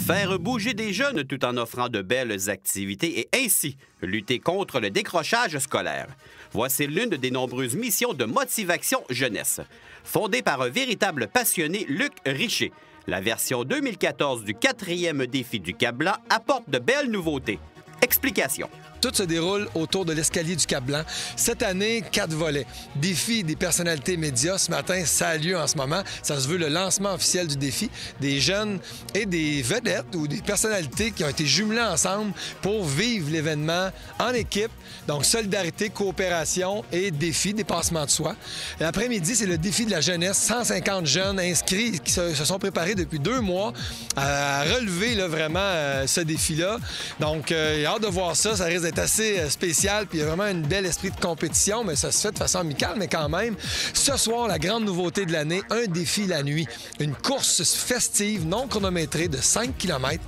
Faire bouger des jeunes tout en offrant de belles activités et ainsi lutter contre le décrochage scolaire. Voici l'une des nombreuses missions de Motivation Jeunesse. Fondée par un véritable passionné, Luc Richer, la version 2014 du 4e défi du Cap-Blanc apporte de belles nouveautés. Explication. Tout se déroule autour de l'escalier du Cap-Blanc. Cette année, 4 volets. Défi des personnalités médias. Ce matin, ça a lieu en ce moment. Ça se veut le lancement officiel du défi. Des jeunes et des vedettes ou des personnalités qui ont été jumelées ensemble pour vivre l'événement en équipe. Donc, solidarité, coopération et défi, dépassement de soi. L'après-midi, c'est le défi de la jeunesse. 150 jeunes inscrits qui se sont préparés depuis 2 mois à relever là, vraiment ce défi-là. Donc, j'ai hâte de voir ça. Ça risque d'être assez spécial, puis il y a vraiment un bel esprit de compétition, mais ça se fait de façon amicale, mais quand même. Ce soir, la grande nouveauté de l'année, un défi la nuit. Une course festive non chronométrée de 5 km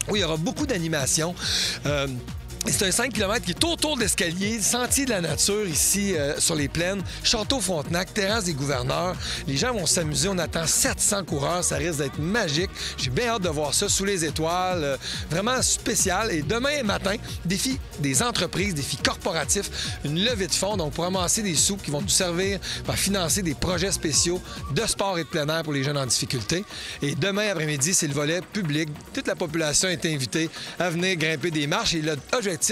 où il y aura beaucoup d'animation. C'est un 5 km qui est autour de l'escalier, sentier de la nature ici sur les plaines, Château Frontenac, terrasse des gouverneurs. Les gens vont s'amuser. On attend 700 coureurs. Ça risque d'être magique. J'ai bien hâte de voir ça sous les étoiles. Vraiment spécial. Et demain matin, défi des entreprises, défi corporatifs, une levée de fonds donc pour amasser des sous qui vont nous servir pour financer des projets spéciaux de sport et de plein air pour les jeunes en difficulté. Et demain après-midi, c'est le volet public. Toute la population est invitée à venir grimper des marches. Et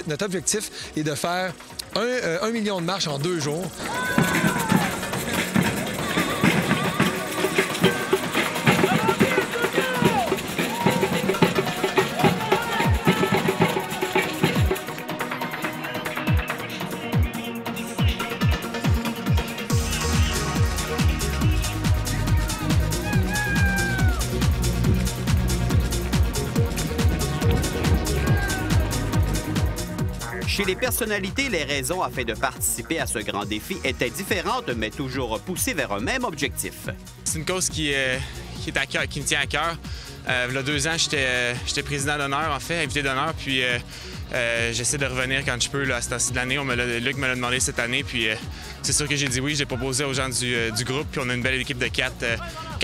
notre objectif est de faire 1 million de marches en 2 jours. Chez les personnalités, les raisons afin de participer à ce grand défi étaient différentes, mais toujours poussées vers un même objectif. C'est une cause qui me tient à cœur. Il y a 2 ans, j'étais président d'honneur, en fait, invité d'honneur, puis j'essaie de revenir quand je peux là, à cette heure-ci de l'année. Luc me l'a demandé cette année, puis c'est sûr que j'ai dit oui. J'ai proposé aux gens du groupe, puis on a une belle équipe de 4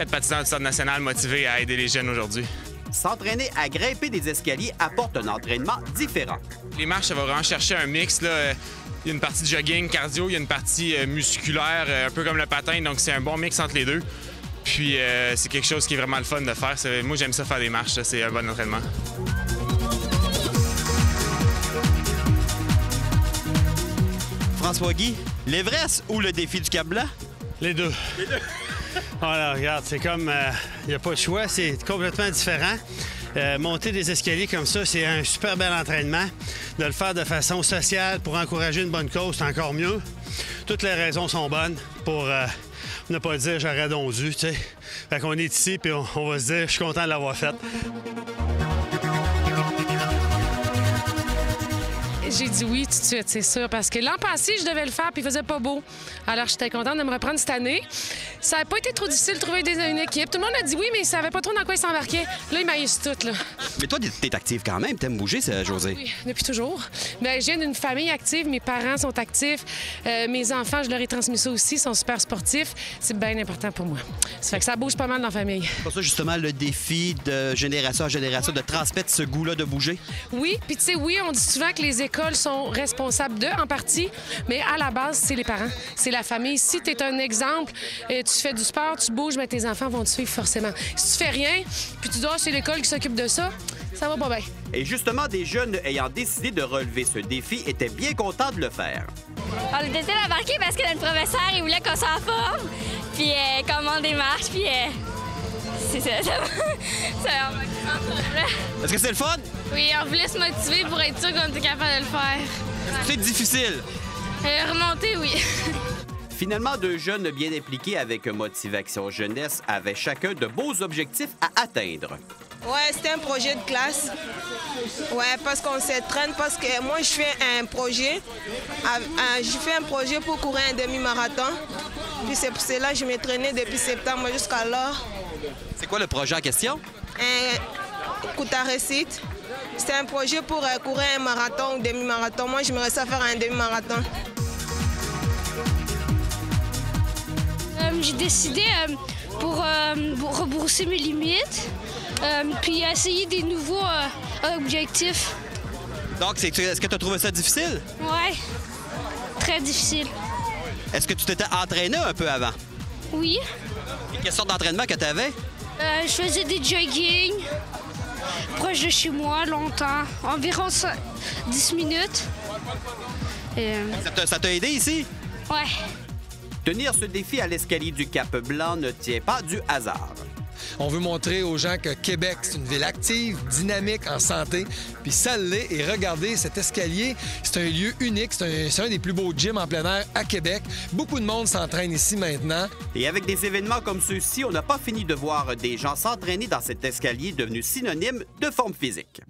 patineurs du Stade national motivés à aider les jeunes aujourd'hui. S'entraîner à grimper des escaliers apporte un entraînement différent. Les marches, ça va vraiment chercher un mix. Là. Il y a une partie de jogging, cardio, il y a une partie musculaire, un peu comme le patin, donc c'est un bon mix entre les deux. Puis c'est quelque chose qui est vraiment le fun de faire. Moi, j'aime ça faire des marches, c'est un bon entraînement. François-Guy, l'Everest ou le défi du Cap-Blanc? Les deux. Les deux. Voilà, regarde, c'est comme... Il n'y a pas de choix, c'est complètement différent. Monter des escaliers comme ça, c'est un super bel entraînement. De le faire de façon sociale pour encourager une bonne cause, c'est encore mieux. Toutes les raisons sont bonnes pour ne pas dire « j'aurais donc dû », tu sais. Fait qu'on est ici, puis on va se dire « je suis content de l'avoir fait ». J'ai dit oui tout de suite, c'est sûr, parce que l'an passé, je devais le faire, puis il faisait pas beau. Alors, j'étais contente de me reprendre cette année. Ça n'a pas été trop difficile de trouver une équipe. Tout le monde a dit oui, mais ils savaient pas trop dans quoi ils s'embarquaient. Là, ils maïssent tout, là. Mais toi, t'es active quand même, t'aimes bouger, Josée? Oui, depuis toujours. Mais je viens d'une famille active, mes parents sont actifs, mes enfants, je leur ai transmis ça aussi, ils sont super sportifs. C'est bien important pour moi. Ça fait que ça bouge pas mal dans la famille. C'est pour ça, justement, le défi de génération en génération, de transmettre ce goût-là de bouger? Oui, puis tu sais, oui, on dit souvent que les écoles sont responsables d'eux, en partie, mais à la base, c'est les parents, c'est la famille. Si tu es un exemple, tu fais du sport, tu bouges, mais tes enfants vont te suivre forcément. Si tu fais rien, puis tu dis « c'est l'école qui s'occupe de ça », ça va pas bien. Et justement, des jeunes ayant décidé de relever ce défi étaient bien contents de le faire. On a décidé d'embarquer parce que notre professeur, il voulait qu'on s'en forme, puis qu'on démarche, puis c'est ça. Est-ce que c'est le fun? Oui, on voulait se motiver pour être sûr qu'on était capable de le faire. C'est difficile. Remonter, oui. Finalement, 2 jeunes bien impliqués avec Motivation Jeunesse avaient chacun de beaux objectifs à atteindre. Ouais, c'était un projet de classe. Ouais, parce qu'on s'entraîne, parce que moi, je fais un projet. Je fais un projet pour courir un demi-marathon. Puis c'est pour cela que je m'entraînais depuis septembre jusqu'à là. C'est quoi le projet en question? Koutarécite. C'était un projet pour courir un marathon ou demi-marathon. Moi, je me restais à faire un demi-marathon. J'ai décidé pour rebrousser mes limites puis essayer des nouveaux objectifs. Donc, est-ce que tu as trouvé ça difficile? Ouais, très difficile. Est-ce que tu t'étais entraîné un peu avant? Oui. Et quelle sorte d'entraînement que tu avais? Je faisais des jogging proche de chez moi, longtemps, environ 10 minutes. Et, Ça t'a aidé ici? ouais. Tenir ce défi à l'escalier du Cap-Blanc ne tient pas du hasard. On veut montrer aux gens que Québec, c'est une ville active, dynamique, en santé. Puis ça l'est. Et regardez, cet escalier, c'est un lieu unique. C'est un des plus beaux gyms en plein air à Québec. Beaucoup de monde s'entraîne ici maintenant. Et avec des événements comme ceux-ci, on n'a pas fini de voir des gens s'entraîner dans cet escalier devenu synonyme de forme physique.